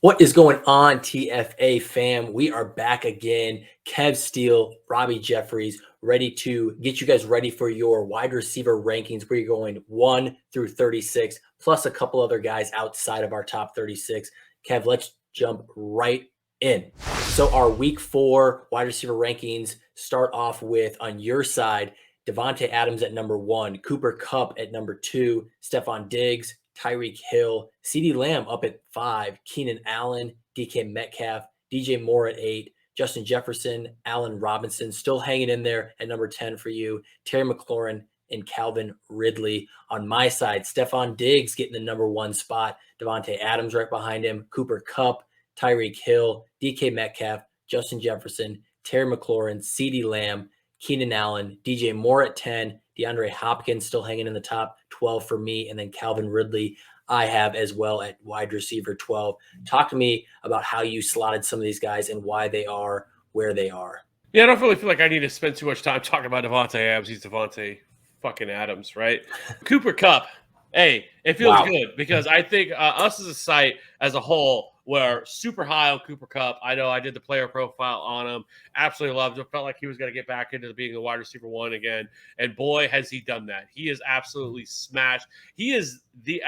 What is going on, TFA fam? We are back again. Kev Steele, Robbie Jeffries, ready to get you guys ready for your wide receiver rankings. We're going 1 through 36, plus a couple other guys outside of our top 36. Kev, let's jump right in. So, our week 4 wide receiver rankings start off with, on your side, Devontae Adams at number 1, Cooper Kupp at number 2, Stephon Diggs, Tyreek Hill, CeeDee Lamb up at 5, Keenan Allen, DK Metcalf, DJ Moore at 8, Justin Jefferson, Allen Robinson still hanging in there at number 10 for you, Terry McLaurin, and Calvin Ridley. On my side, Stephon Diggs getting the number 1 spot, Devontae Adams right behind him, Cooper Kupp, Tyreek Hill, DK Metcalf, Justin Jefferson, Terry McLaurin, CeeDee Lamb, Keenan Allen, DJ Moore at 10, DeAndre Hopkins still hanging in the top 12 for me, and then Calvin Ridley I have as well at wide receiver 12. Talk to me about how you slotted some of these guys and why they are where they are. Yeah, I don't really feel like I need to spend too much time talking about Devontae Adams. He's Devontae fucking Adams, right? Cooper Kupp. Hey, it feels good because I think us as a site as a whole were super high on Cooper Kupp. I know I did the player profile on him. Absolutely loved him. Felt like he was going to get back into being the wide receiver 1 again. And boy, has he done that. He is absolutely smashed. He is the,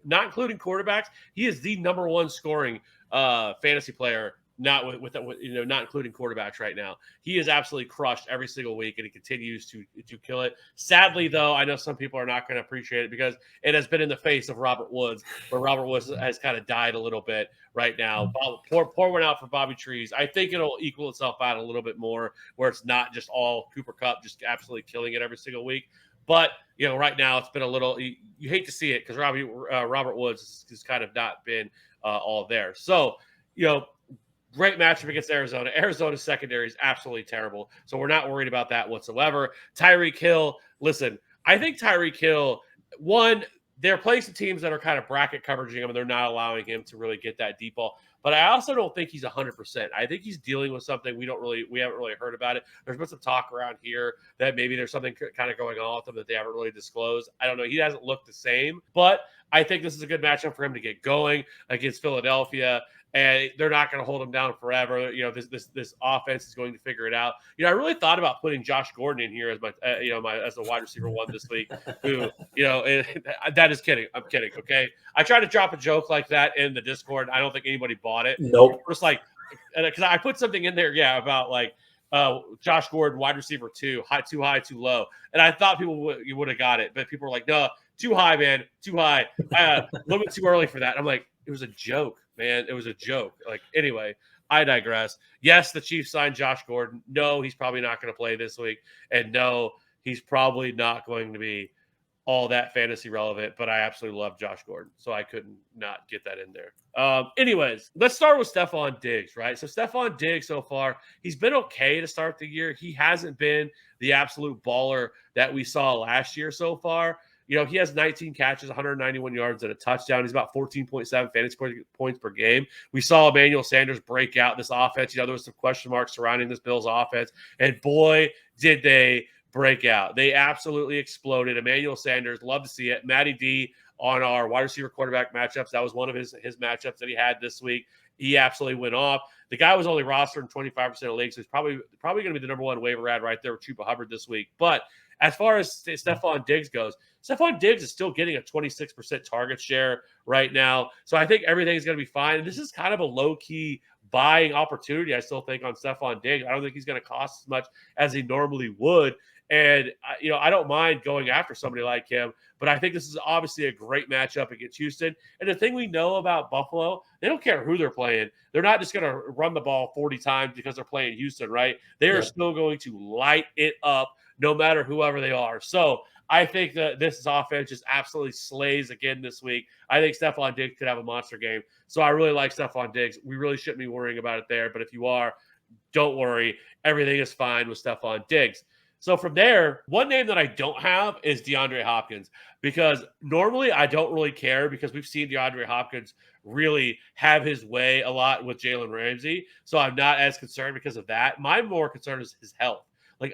not including quarterbacks, he is the number 1 scoring fantasy player. Not not including quarterbacks right now. He is absolutely crushed every single week, and he continues to kill it. Sadly, though, I know some people are not going to appreciate it because it has been in the face of Robert Woods, where Robert Woods has kind of died a little bit right now. Pour one out for Bobby Trees. I think it'll equal itself out a little bit more, where it's not just all Cooper Kupp just absolutely killing it every single week. But right now it's been a little. You hate to see it because Robert Woods has kind of not been all there. So great matchup against Arizona. Arizona's secondary is absolutely terrible, so we're not worried about that whatsoever. Tyreek Hill, listen, I think Tyreek Hill, one, they're playing some teams that are kind of bracket coveraging him, and they're not allowing him to really get that deep ball. But I also don't think he's 100%. I think he's dealing with something we haven't really heard about it. There's been some talk around here that maybe there's something kind of going on with him that they haven't really disclosed. I don't know. He hasn't looked the same, but I think this is a good matchup for him to get going against Philadelphia. And they're not going to hold him down forever. This offense is going to figure it out. I really thought about putting Josh Gordon in here as my as a wide receiver 1 this week. Who that is kidding. I'm kidding. Okay, I tried to drop a joke like that in the Discord. I don't think anybody bought it. Nope. Just like because I put something in there, about like Josh Gordon, wide receiver 2, too high, too low, and I thought people would have got it, but people were like, no, too high, man, too high, a little bit too early for that. I'm like, it was a joke. Man, it was a joke. Anyway, I digress. Yes, the Chiefs signed Josh Gordon. No, he's probably not going to play this week. And no, he's probably not going to be all that fantasy relevant, but I absolutely love Josh Gordon, so I couldn't not get that in there. Anyways, let's start with Stephon Diggs, right? So Stephon Diggs so far, he's been okay to start the year. He hasn't been the absolute baller that we saw last year so far. He has 19 catches, 191 yards, and a touchdown. He's about 14.7 fantasy points per game. We saw Emmanuel Sanders break out this offense. There was some question marks surrounding this Bills offense, and boy, did they break out. They absolutely exploded. Emmanuel Sanders, love to see it. Matty D on our wide receiver quarterback matchups. That was one of his matchups that he had this week. He absolutely went off. The guy was only rostered in 25% of leagues, so he's probably going to be the number 1 waiver ad right there with Chuba Hubbard this week. But as far as Stephon Diggs goes, Stephon Diggs is still getting a 26% target share right now. So I think everything's going to be fine. And this is kind of a low-key buying opportunity, I still think, on Stephon Diggs. I don't think he's going to cost as much as he normally would. And, I don't mind going after somebody like him, but I think this is obviously a great matchup against Houston. And the thing we know about Buffalo, they don't care who they're playing. They're not just going to run the ball 40 times because they're playing Houston, right? They are still going to light it up no matter whoever they are. So I think that this offense just absolutely slays again this week. I think Stephon Diggs could have a monster game. So I really like Stephon Diggs. We really shouldn't be worrying about it there. But if you are, don't worry. Everything is fine with Stephon Diggs. So from there, one name that I don't have is DeAndre Hopkins, because normally I don't really care because we've seen DeAndre Hopkins really have his way a lot with Jalen Ramsey. So I'm not as concerned because of that. My more concern is his health.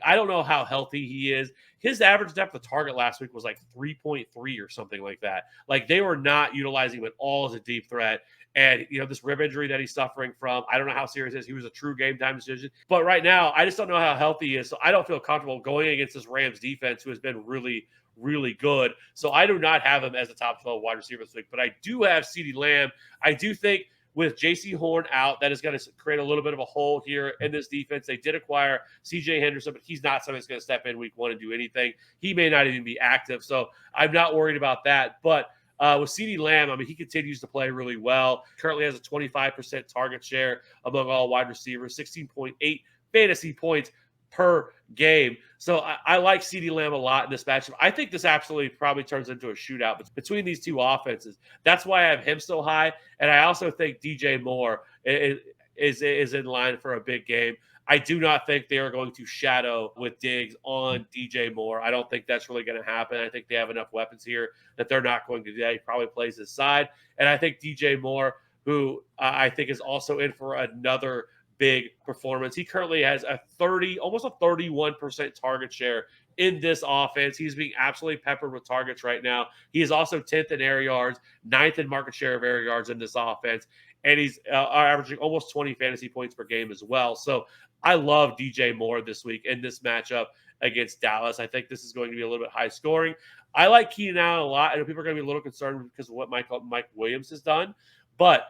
I don't know how healthy he is. His average depth of target last week was 3.3 or something like that. They were not utilizing him at all as a deep threat. And, this rib injury that he's suffering from, I don't know how serious it is. He was a true game time decision. But right now, I just don't know how healthy he is. So I don't feel comfortable going against this Rams defense, who has been really, really good. So I do not have him as a top 12 wide receiver this week. But I do have CeeDee Lamb. I do think with J.C. Horn out, that is going to create a little bit of a hole here in this defense. They did acquire C.J. Henderson, but he's not somebody that's going to step in week 1 and do anything. He may not even be active. So I'm not worried about that. But with CeeDee Lamb, I mean, he continues to play really well. Currently has a 25% target share among all wide receivers, 16.8 fantasy points per game. So I like CeeDee Lamb a lot in this matchup. I think this absolutely probably turns into a shootout between these two offenses. That's why I have him so high. And I also think DJ Moore is in line for a big game. I do not think they are going to shadow with Diggs on DJ Moore. I don't think that's really going to happen. I think they have enough weapons here that they're not going to do that. He probably plays his side. And I think DJ Moore, who I think is also in for another big performance. He currently has almost a 31% target share in this offense. He's being absolutely peppered with targets right now. He is also 10th in air yards, 9th in market share of air yards in this offense. And he's averaging almost 20 fantasy points per game as well. So I love DJ Moore this week in this matchup against Dallas. I think this is going to be a little bit high scoring. I like Keenan Allen a lot. I know people are going to be a little concerned because of what Mike Williams has done. But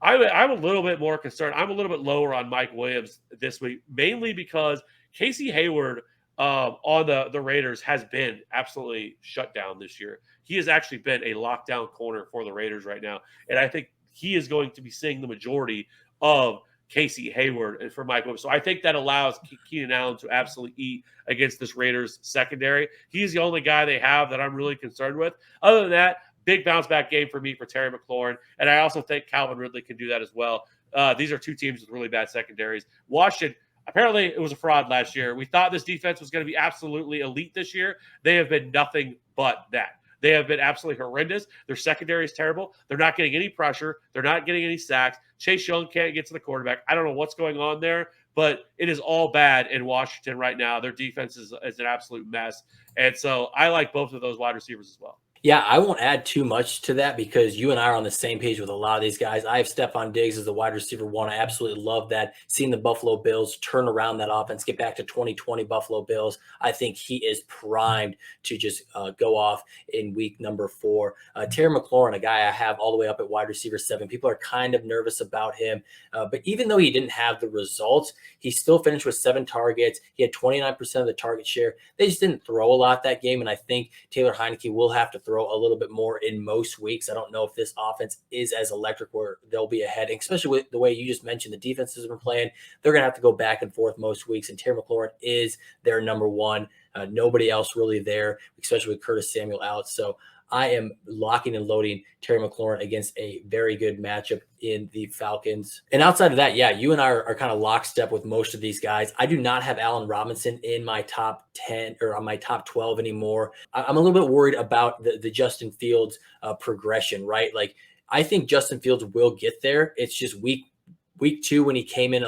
I'm a little bit more concerned. I'm a little bit lower on Mike Williams this week, mainly because Casey Hayward on the Raiders has been absolutely shut down this year. He has actually been a lockdown corner for the Raiders right now. And I think he is going to be seeing the majority of Casey Hayward and for Mike Williams. So I think that allows Keenan Allen to absolutely eat against this Raiders secondary. He's the only guy they have that I'm really concerned with. Other than that, big bounce back game for me for Terry McLaurin. And I also think Calvin Ridley can do that as well. These are two teams with really bad secondaries. Washington, apparently it was a fraud last year. We thought this defense was going to be absolutely elite this year. They have been nothing but that. They have been absolutely horrendous. Their secondary is terrible. They're not getting any pressure. They're not getting any sacks. Chase Young can't get to the quarterback. I don't know what's going on there, but it is all bad in Washington right now. Their defense is an absolute mess. And so I like both of those wide receivers as well. Yeah, I won't add too much to that because you and I are on the same page with a lot of these guys. I have Stephon Diggs as the wide receiver 1. I absolutely love that. Seeing the Buffalo Bills turn around that offense, get back to 2020 Buffalo Bills. I think he is primed to just go off in week number 4. Terry McLaurin, a guy I have all the way up at wide receiver 7. People are kind of nervous about him. But even though he didn't have the results, he still finished with 7 targets. He had 29% of the target share. They just didn't throw a lot that game. And I think Taylor Heineke will have to throw a little bit more in most weeks. I don't know if this offense is as electric where they'll be ahead, especially with the way you just mentioned the defenses have been playing. They're going to have to go back and forth most weeks, and Terry McLaurin is their number 1. Nobody else really there, especially with Curtis Samuel out. So I am locking and loading Terry McLaurin against a very good matchup in the Falcons. And outside of that, yeah, you and I are kind of lockstep with most of these guys. I do not have Allen Robinson in my top 10 or on my top 12 anymore. I'm a little bit worried about the Justin Fields progression, right? Like, I think Justin Fields will get there. It's just week 2 when he came in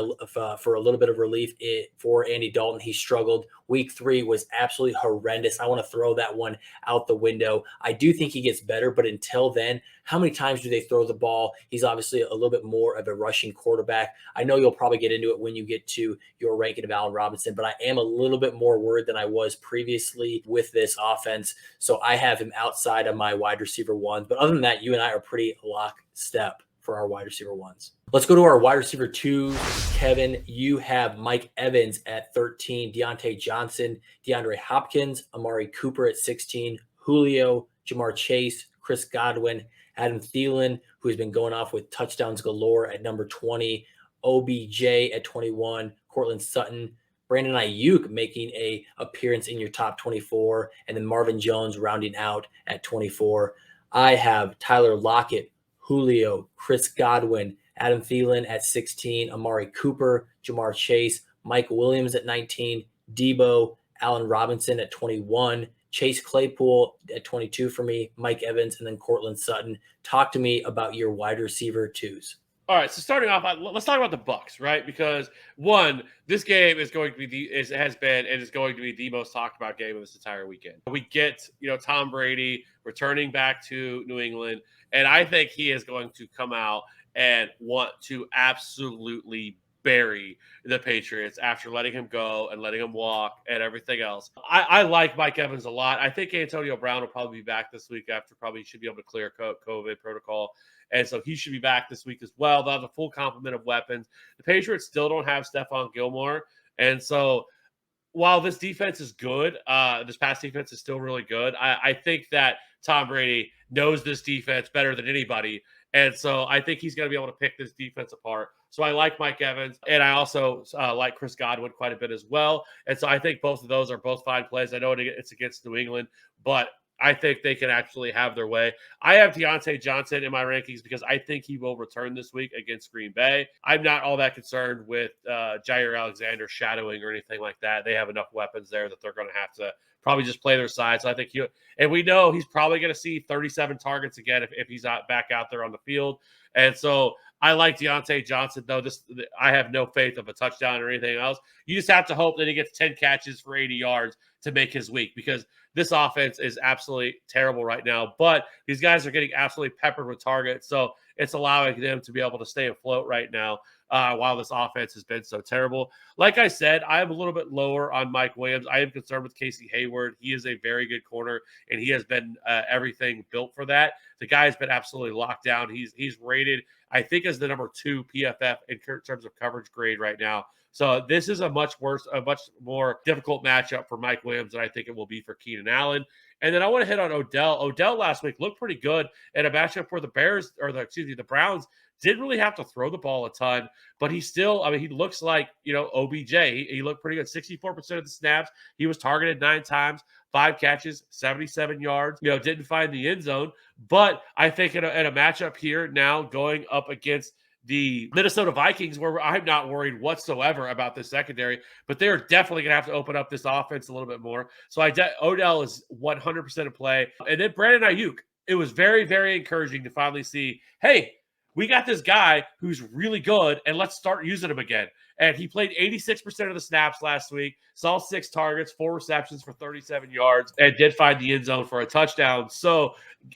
for a little bit of relief for Andy Dalton, he struggled. Week 3 was absolutely horrendous. I want to throw that one out the window. I do think he gets better, but until then, how many times do they throw the ball? He's obviously a little bit more of a rushing quarterback. I know you'll probably get into it when you get to your ranking of Allen Robinson, but I am a little bit more worried than I was previously with this offense. So I have him outside of my wide receiver 1. But other than that, you and I are pretty lockstep for our wide receiver 1s. Let's go to our wide receiver 2s. Kevin, you have Mike Evans at 13, Deontay Johnson, DeAndre Hopkins, Amari Cooper at 16, Julio, Jamar Chase, Chris Godwin, Adam Thielen, who's been going off with touchdowns galore at number 20, OBJ at 21, Cortland Sutton, Brandon Ayuk making a appearance in your top 24, and then Marvin Jones rounding out at 24. I have Tyler Lockett, Julio, Chris Godwin, Adam Thielen at 16, Amari Cooper, Jamar Chase, Mike Williams at 19, Debo, Allen Robinson at 21, Chase Claypool at 22 for me, Mike Evans, and then Cortland Sutton. Talk to me about your wide receiver 2s. All right, so starting off, let's talk about the Bucs, right? Because one, this game is going to be has been and is going to be the most talked about game of this entire weekend. We get Tom Brady returning back to New England, and I think he is going to come out and want to absolutely bury the Patriots after letting him go and letting him walk and everything else. I like Mike Evans a lot. I think Antonio Brown will probably be back this week after probably should be able to clear COVID protocol. And so he should be back this week as well. They'll have a full complement of weapons. The Patriots still don't have Stephon Gilmore. And so while this defense is good, this pass defense is still really good. I think that Tom Brady knows this defense better than anybody. And so I think he's going to be able to pick this defense apart. So I like Mike Evans, and I also like Chris Godwin quite a bit as well. And so I think both of those are both fine plays. I know it's against New England, but I think they can actually have their way. I have Deontay Johnson in my rankings because I think he will return this week against Green Bay. I'm not all that concerned with Jair Alexander shadowing or anything like that. They have enough weapons there that they're going to have to probably just play their side. So I think and we know he's probably going to see 37 targets again if he's not back out there on the field. And so I like Deontay Johnson, though. I have no faith of a touchdown or anything else. You just have to hope that he gets 10 catches for 80 yards to make his week, because this offense is absolutely terrible right now. But these guys are getting absolutely peppered with targets, so it's allowing them to be able to stay afloat right now while this offense has been so terrible. Like I said, I am a little bit lower on Mike Williams. I am concerned with Casey Hayward. He is a very good corner, and he has been everything built for that. The guy has been absolutely locked down. He's rated, I think, as the number 2 PFF in terms of coverage grade right now. So this is a much more difficult matchup for Mike Williams than I think it will be for Keenan Allen. And then I want to hit on Odell. Odell last week looked pretty good in a matchup where the Browns didn't really have to throw the ball a ton, but he still, he looks like, OBJ. He looked pretty good. 64% of the snaps. He was targeted 9 times, 5 catches, 77 yards, didn't find the end zone. But I think in a matchup here now going up against the Minnesota Vikings, where I'm not worried whatsoever about this secondary, but they're definitely going to have to open up this offense a little bit more. So Odell is 100% in play. And then Brandon Ayuk, it was very, very encouraging to finally see, hey, we got this guy who's really good, and let's start using him again. And he played 86% of the snaps last week, saw 6 targets, 4 receptions for 37 yards, and did find the end zone for a touchdown. So,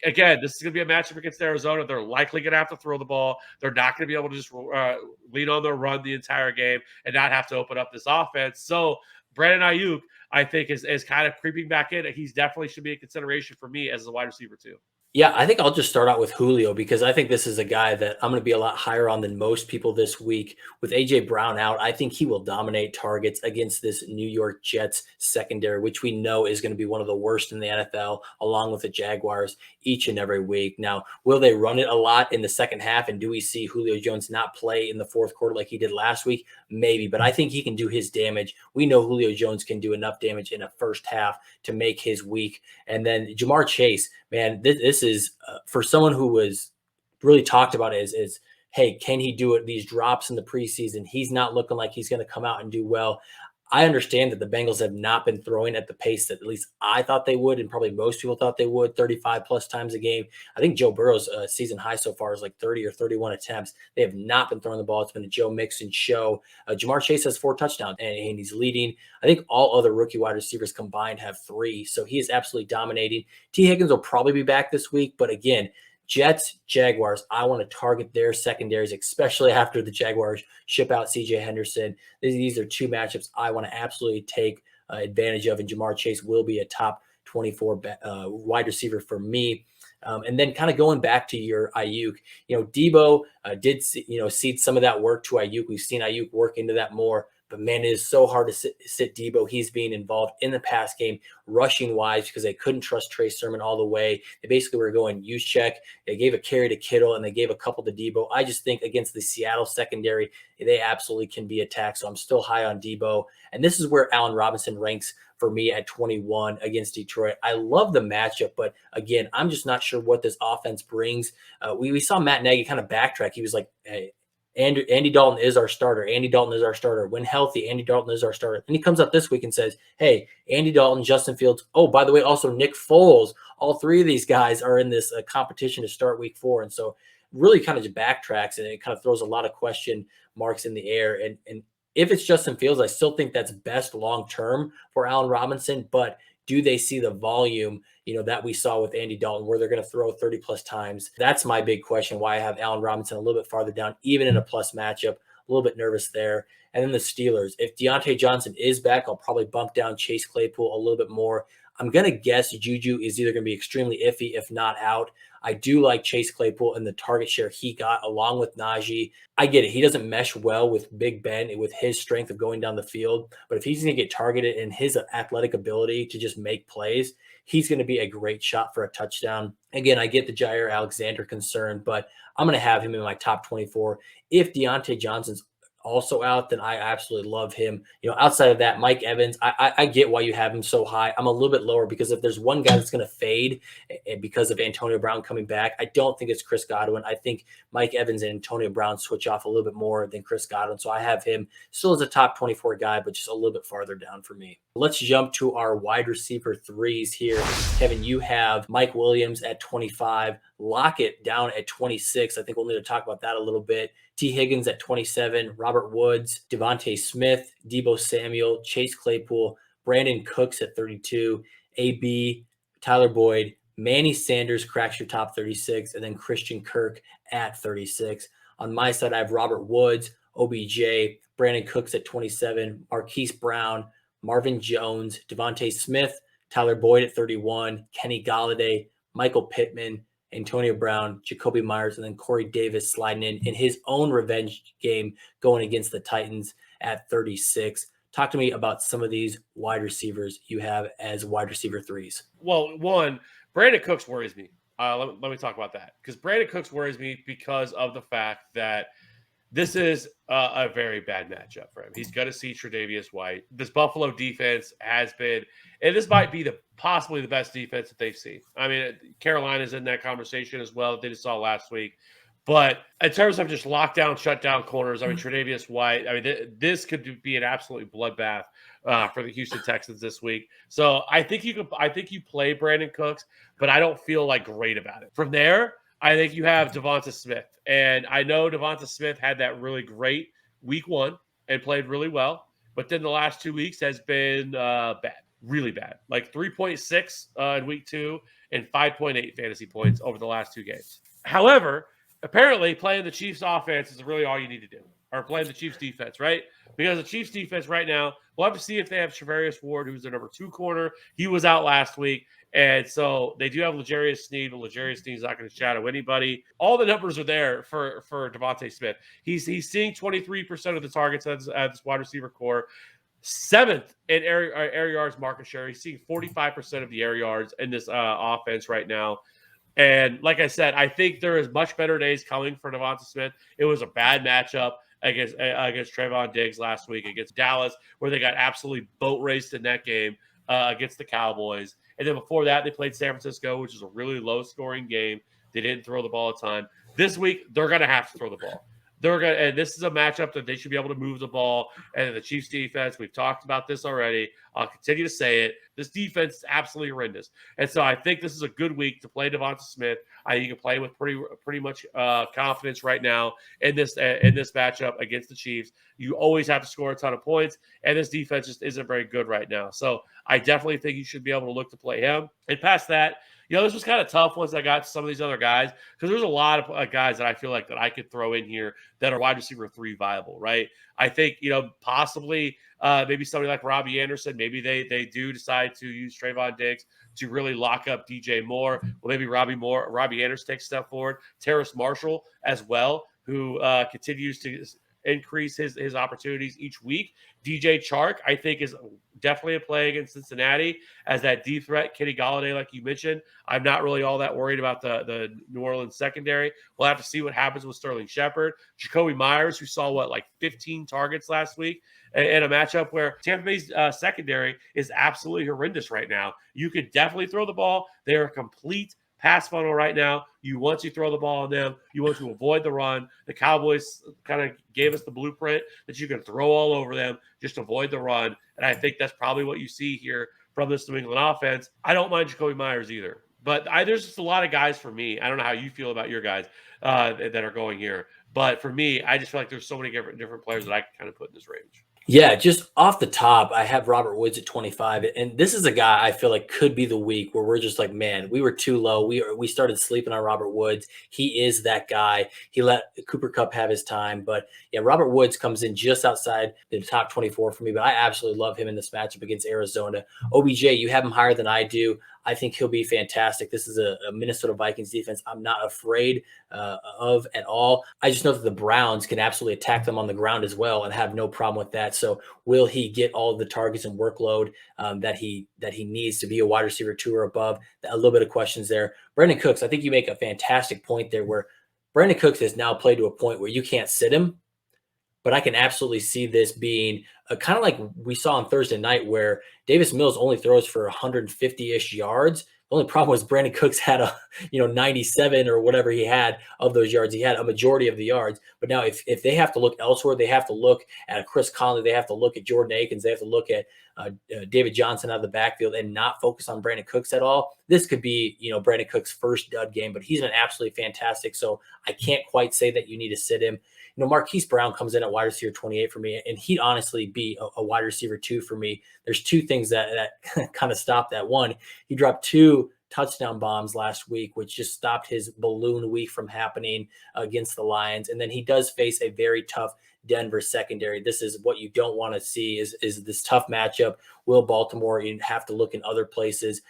again, this is going to be a matchup against Arizona. They're likely going to have to throw the ball. They're not going to be able to just lean on their run the entire game and not have to open up this offense. So, Brandon Ayuk, I think, is kind of creeping back in. He's definitely should be a consideration for me as a wide receiver too. Yeah, I think I'll just start out with Julio, because I think this is a guy that I'm going to be a lot higher on than most people this week. With A.J. Brown out, I think he will dominate targets against this New York Jets secondary, which we know is going to be one of the worst in the NFL, along with the Jaguars each and every week. Now, will they run it a lot in the second half, and do we see Julio Jones not play in the fourth quarter like he did last week? Maybe, but I think he can do his damage. We know Julio Jones can do enough damage in a first half to make his week. And then Ja'Marr Chase, man, this is for someone who was really talked about is, hey, can he do it? These drops in the preseason, he's not looking like he's going to come out and do well. I understand that the Bengals have not been throwing at the pace that at least I thought they would, and probably most people thought they would, 35 plus times a game. I think Joe Burrow's season high so far is like 30 or 31 attempts. They have not been throwing the ball. It's been a Joe Mixon show. Ja'Marr Chase has 4 touchdowns, and he's leading. I think all other rookie wide receivers combined have 3, so he is absolutely dominating. T. Higgins will probably be back this week, but again, Jets, Jaguars, I want to target their secondaries, especially after the Jaguars ship out C.J. Henderson. These are 2 matchups I want to absolutely take advantage of, and Ja'Marr Chase will be a top 24 wide receiver for me. And then kind of going back to your Ayuk, Debo did cede some of that work to Ayuk. We've seen Ayuk work into that more. But, man, it is so hard to sit Debo. He's being involved in the pass game, rushing-wise, because they couldn't trust Trey Sermon all the way. They basically were going use check. They gave a carry to Kittle, and they gave a couple to Debo. I just think against the Seattle secondary, they absolutely can be attacked. So I'm still high on Debo. And this is where Allen Robinson ranks for me at 21 against Detroit. I love the matchup, but, again, I'm just not sure what this offense brings. We saw Matt Nagy kind of backtrack. He was like, hey, Andy Dalton is our starter. Andy Dalton is our starter. When healthy, Andy Dalton is our starter. And he comes up this week and says, hey, Andy Dalton, Justin Fields. Oh, by the way, also Nick Foles. All 3 of these guys are in this competition to start week 4. And so really kind of just backtracks, and it kind of throws a lot of question marks in the air. And if it's Justin Fields, I still think that's best long-term for Allen Robinson. But do they see the volume, that we saw with Andy Dalton, where they're going to throw 30 plus times? That's my big question, why I have Allen Robinson a little bit farther down, even in a plus matchup. A little bit nervous there. And then the Steelers. If Deontay Johnson is back, I'll probably bump down Chase Claypool a little bit more. I'm going to guess Juju is either going to be extremely iffy, if not out. I do like Chase Claypool and the target share he got along with Najee. I get it. He doesn't mesh well with Big Ben with his strength of going down the field. But if he's going to get targeted and his athletic ability to just make plays, he's going to be a great shot for a touchdown. Again, I get the Jair Alexander concern, but I'm going to have him in my top 24. If Deontay Johnson's also out, then I absolutely love him. Outside of that, Mike Evans, I get why you have him so high. I'm a little bit lower because if there's one guy that's going to fade because of Antonio Brown coming back, I don't think it's Chris Godwin. I think Mike Evans and Antonio Brown switch off a little bit more than Chris Godwin. So I have him still as a top 24 guy, but just a little bit farther down for me. Let's jump to our wide receiver threes here. Kevin, you have Mike Williams at 25, Lockett down at 26. I think we'll need to talk about that a little bit. T. Higgins at 27, Robert Woods, Devontae Smith, Deebo Samuel, Chase Claypool, Brandon Cooks at 32, AB, Tyler Boyd, Manny Sanders cracks your top 36, and then Christian Kirk at 36. On my side, I have Robert Woods, OBJ, Brandon Cooks at 27, Marquise Brown, Marvin Jones, Devontae Smith, Tyler Boyd at 31, Kenny Golladay, Michael Pittman, Antonio Brown, Jacoby Myers, and then Corey Davis sliding in his own revenge game going against the Titans at 36. Talk to me about some of these wide receivers you have as wide receiver threes. Well, one, Brandon Cooks worries me. Let me talk about that, because Brandon Cooks worries me because of the fact that this is a very bad matchup for him. He's going to see Tre'Davious White. This Buffalo defense has been, and this might be possibly the best defense that they've seen. I mean, Carolina's in that conversation as well. They just saw last week. But in terms of just lockdown, shutdown corners, I mean, Tre'Davious White, I mean, this could be an absolutely bloodbath for the Houston Texans this week. So I think you play Brandon Cooks, but I don't feel like great about it. From there, I think you have Devonta Smith. And I know Devonta Smith had that really great week one and played really well. But then the last 2 weeks has been bad, really bad. Like 3.6 in week 2 and 5.8 fantasy points over the last 2 games. However, apparently playing the Chiefs offense is really all you need to do, or playing the Chiefs defense, right? Because the Chiefs defense right now, we'll have to see if they have Charvarius Ward, who's their number 2 corner. He was out last week. And so they do have L'Jarius Sneed, but L'Jarius Sneed's not going to shadow anybody. All the numbers are there for Devontae Smith. He's seeing 23% of the targets at this wide receiver core. 7th in air yards market share. He's seeing 45% of the air yards in this offense right now. And like I said, I think there is much better days coming for Devonta Smith. It was a bad matchup against Trayvon Diggs last week against Dallas, where they got absolutely boat raced in that game against the Cowboys. And then before that, they played San Francisco, which is a really low-scoring game. They didn't throw the ball a ton. This week, they're going to have to throw the ball. And this is a matchup that they should be able to move the ball. And the Chiefs defense, we've talked about this already. I'll continue to say it. This defense is absolutely horrendous. And so I think this is a good week to play Devonta Smith. I think you can play with pretty much confidence right now in this matchup against the Chiefs. You always have to score a ton of points, and this defense just isn't very good right now. So I definitely think you should be able to look to play him. And past that, this was kind of tough once I got to some of these other guys, because there's a lot of guys that I feel like that I could throw in here that are wide receiver 3 viable, right? I think, possibly maybe somebody like Robbie Anderson, maybe they do decide to use Trayvon Diggs to really lock up DJ Moore. Well, maybe Robbie Anderson takes a step forward. Terrace Marshall as well, who continues to increase his opportunities each week. DJ Chark, I think, is definitely a play against Cincinnati as that deep threat. Kenny Golladay, like you mentioned, I'm not really all that worried about the New Orleans secondary. We'll have to see what happens with Sterling Shepard. Jacoby Myers, who saw 15 targets last week in a matchup where Tampa Bay's secondary is absolutely horrendous right now. You could definitely throw the ball. They are a complete pass funnel right now. You want to throw the ball on them. You want to avoid the run. The Cowboys kind of gave us the blueprint that you can throw all over them, just avoid the run. And I think that's probably what you see here from this New England offense. I don't mind Jacoby Myers either. But there's just a lot of guys for me. I don't know how you feel about your guys that are going here. But for me, I just feel like there's so many different players that I can kind of put in this range. Yeah, just off the top, I have Robert Woods at 25, and this is a guy I feel like could be the week where we're just like, man, we were too low. We started sleeping on Robert Woods. He is that guy. He let Cooper Cup have his time, but yeah, Robert Woods comes in just outside the top 24 for me. But I absolutely love him in this matchup against Arizona. OBJ, you have him higher than I do. I think he'll be fantastic. This is a Minnesota Vikings defense I'm not afraid of at all. I just know that the Browns can absolutely attack them on the ground as well and have no problem with that. So will he get all of the targets and workload that he needs to be a wide receiver 2 or above? A little bit of questions there. Brandon Cooks, I think you make a fantastic point there where Brandon Cooks has now played to a point where you can't sit him, but I can absolutely see this being kind of like we saw on Thursday night, where Davis Mills only throws for 150-ish yards. The only problem was Brandon Cooks had 97 or whatever he had of those yards. He had a majority of the yards. But now if they have to look elsewhere, they have to look at a Chris Conley, they have to look at Jordan Akins, they have to look at David Johnson out of the backfield and not focus on Brandon Cooks at all. This could be, Brandon Cooks' first dud game, but he's been absolutely fantastic. So I can't quite say that you need to sit him. Marquise Brown comes in at wide receiver 28 for me, and he'd honestly be a wide receiver 2 for me. There's two things that kind of stopped that. One, he dropped 2 touchdown bombs last week, which just stopped his balloon week from happening against the Lions. And then he does face a very tough Denver secondary. This is what you don't want to see is this tough matchup. Will Baltimore, you have to look in other places,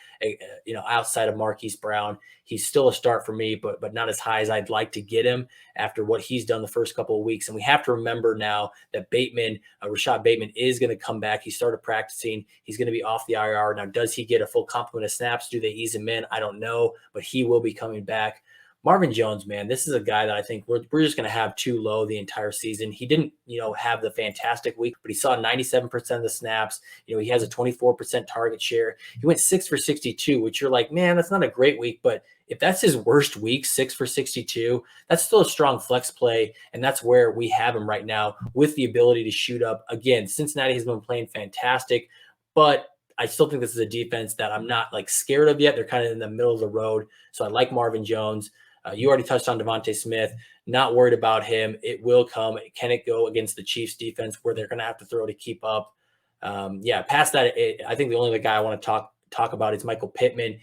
outside of Marquise Brown. He's still a start for me, but not as high as I'd like to get him after what he's done the first couple of weeks. And we have to remember now that Rashad Bateman is going to come back. He started practicing. He's going to be off the IR. Now, does he get a full complement of snaps? Do they ease him in? I don't know, but he will be coming back. Marvin Jones, man, this is a guy that I think we're just going to have too low the entire season. He didn't, have the fantastic week, but he saw 97% of the snaps. He has a 24% target share. He went 6 for 62, which you're like, man, that's not a great week. But if that's his worst week, 6 for 62, that's still a strong flex play. And that's where we have him right now with the ability to shoot up. Again, Cincinnati has been playing fantastic, but I still think this is a defense that I'm not like scared of yet. They're kind of in the middle of the road. So I like Marvin Jones. You already touched on Devontae Smith. Not worried about him. It will come. Can it go against the Chiefs defense where they're going to have to throw to keep up? Past that, I think the only other guy I want to talk about is Michael Pittman.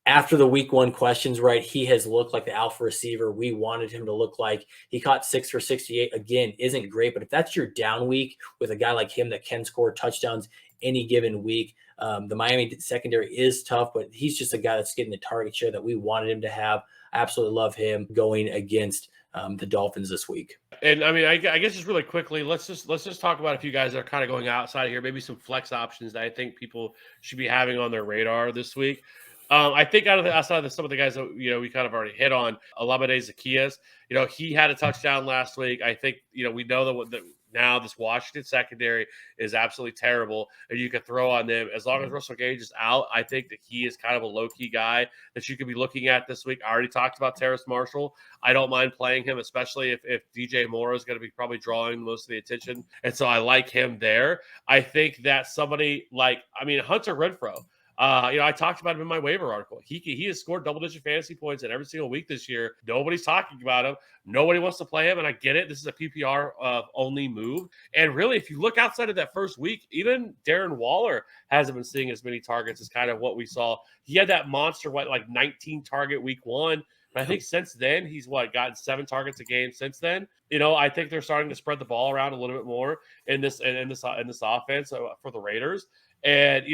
After the week 1 questions, right, he has looked like the alpha receiver we wanted him to look like. He caught 6 for 68. Again, isn't great, but if that's your down week with a guy like him that can score touchdowns any given week, the Miami secondary is tough, but he's just a guy that's getting the target share that we wanted him to have. I absolutely love him going against the Dolphins this week. And I mean, I guess just really quickly, let's just talk about a few guys that are kind of going outside here, maybe some flex options that I think people should be having on their radar this week. I think outside of some of the guys that we kind of already hit on, Olamide Zaccheaus, he had a touchdown last week. I think we know that now this Washington secondary is absolutely terrible, and you can throw on them as long as Russell Gage is out. I think that he is kind of a low key guy that you could be looking at this week. I already talked about Terrace Marshall. I don't mind playing him, especially if DJ Moore is going to be probably drawing most of the attention, and so I like him there. I think that somebody like Hunter Renfrow. I talked about him in my waiver article. He has scored double-digit fantasy points in every single week this year. Nobody's talking about him. Nobody wants to play him, and I get it. This is a PPR only move. And really, if you look outside of that first week, even Darren Waller hasn't been seeing as many targets as kind of what we saw. He had that monster, 19 target week 1. But I think since then, he's gotten 7 targets a game since then. I think they're starting to spread the ball around a little bit more in this offense for the Raiders. And,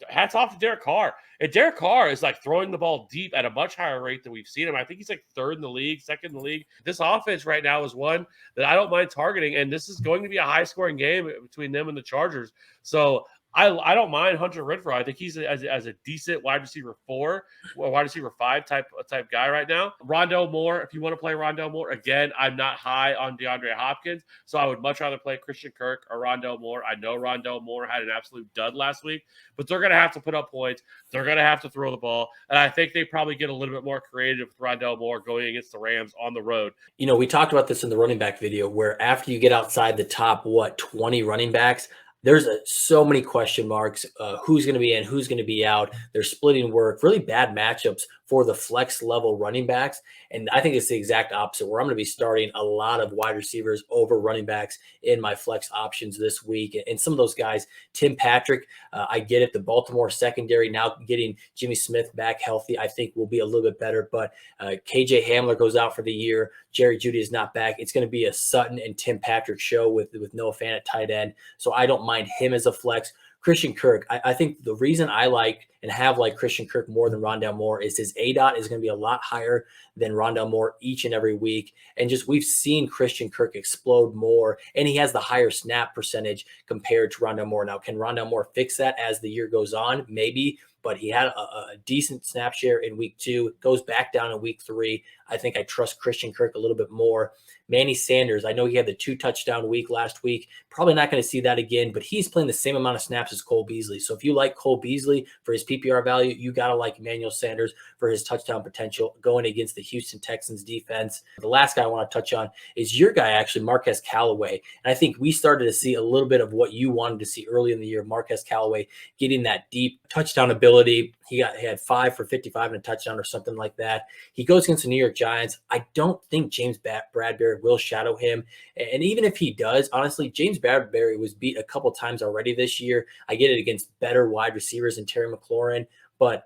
hats off to Derek Carr. And Derek Carr is throwing the ball deep at a much higher rate than we've seen him. I think he's 3rd in the league, 2nd in the league. This offense right now is one that I don't mind targeting, and this is going to be a high-scoring game between them and the Chargers. So I don't mind Hunter Renfrow. I think he's as a decent wide receiver 4, or wide receiver 5 type guy right now. Rondale Moore, if you want to play Rondale Moore, again, I'm not high on DeAndre Hopkins, so I would much rather play Christian Kirk or Rondale Moore. I know Rondale Moore had an absolute dud last week, but they're going to have to put up points. They're going to have to throw the ball, and I think they probably get a little bit more creative with Rondale Moore going against the Rams on the road. We talked about this in the running back video where after you get outside the top, 20 running backs, there's so many question marks. Who's going to be in? Who's going to be out? They're splitting work. Really bad matchups for the flex level running backs. And I think it's the exact opposite, where I'm going to be starting a lot of wide receivers over running backs in my flex options this week. And some of those guys, Tim Patrick, I get it. The Baltimore secondary now getting Jimmy Smith back healthy, I think will be a little bit better. But KJ Hamler goes out for the year. Jerry Jeudy is not back. It's going to be a Sutton and Tim Patrick show with Noah Fant at tight end. So I don't mind him as a flex. Christian Kirk, I think the reason I like and have liked Christian Kirk more than Rondale Moore is his ADOT is going to be a lot higher than Rondale Moore each and every week. And just we've seen Christian Kirk explode more, and he has the higher snap percentage compared to Rondale Moore. Now, can Rondale Moore fix that as the year goes on? Maybe, but he had a decent snap share in week 2. It goes back down in week 3. I think I trust Christian Kirk a little bit more. Manny Sanders, I know he had the 2-touchdown week last week. Probably not going to see that again, but he's playing the same amount of snaps as Cole Beasley. So if you like Cole Beasley for his PPR value, you got to like Emmanuel Sanders for his touchdown potential going against the Houston Texans defense. The last guy I want to touch on is your guy, actually, Marquez Callaway. And I think we started to see a little bit of what you wanted to see early in the year, Marquez Callaway getting that deep touchdown ability. He had 5 for 55 and a touchdown or something like that. He goes against the New York Giants. I don't think James Bradbury will shadow him. And even if he does, honestly, James Bradbury was beat a couple times already this year. I get it against better wide receivers than Terry McLaurin, but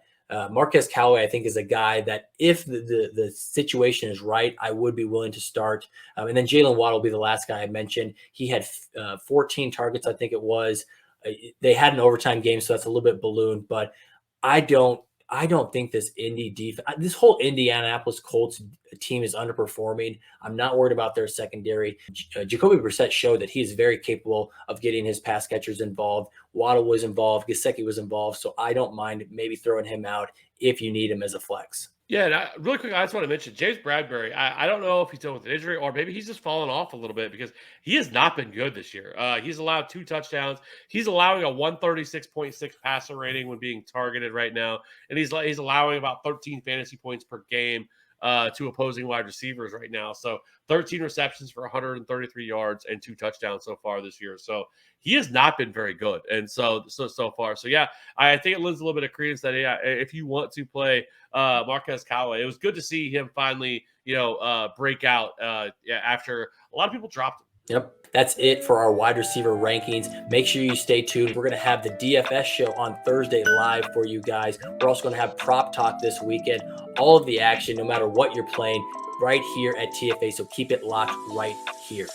Marquez Callaway, I think, is a guy that if the situation is right, I would be willing to start. And then Jalen Waddle will be the last guy I mentioned. He had 14 targets, I think it was. They had an overtime game, so that's a little bit ballooned, but I don't think this this whole Indianapolis Colts team is underperforming. I'm not worried about their secondary. Jacoby Brissett showed that he is very capable of getting his pass catchers involved. Waddle was involved. Gesicki was involved. So I don't mind maybe throwing him out if you need him as a flex. Yeah, and really quick, I just want to mention James Bradbury. I don't know if he's dealing with an injury or maybe he's just fallen off a little bit because he has not been good this year. He's allowed 2 touchdowns. He's allowing a 136.6 passer rating when being targeted right now, and he's allowing about 13 fantasy points per game to opposing wide receivers right now. So 13 receptions for 133 yards and 2 touchdowns so far this year. So he has not been very good, and so far. So yeah, I think it lends a little bit of credence that if you want to play Marquez Callaway, it was good to see him finally, break out after a lot of people dropped him. Yep. That's it for our wide receiver rankings. Make sure you stay tuned. We're going to have the DFS show on Thursday live for you guys. We're also going to have prop talk this weekend. All of the action, no matter what you're playing, right here at TFA. So keep it locked right here.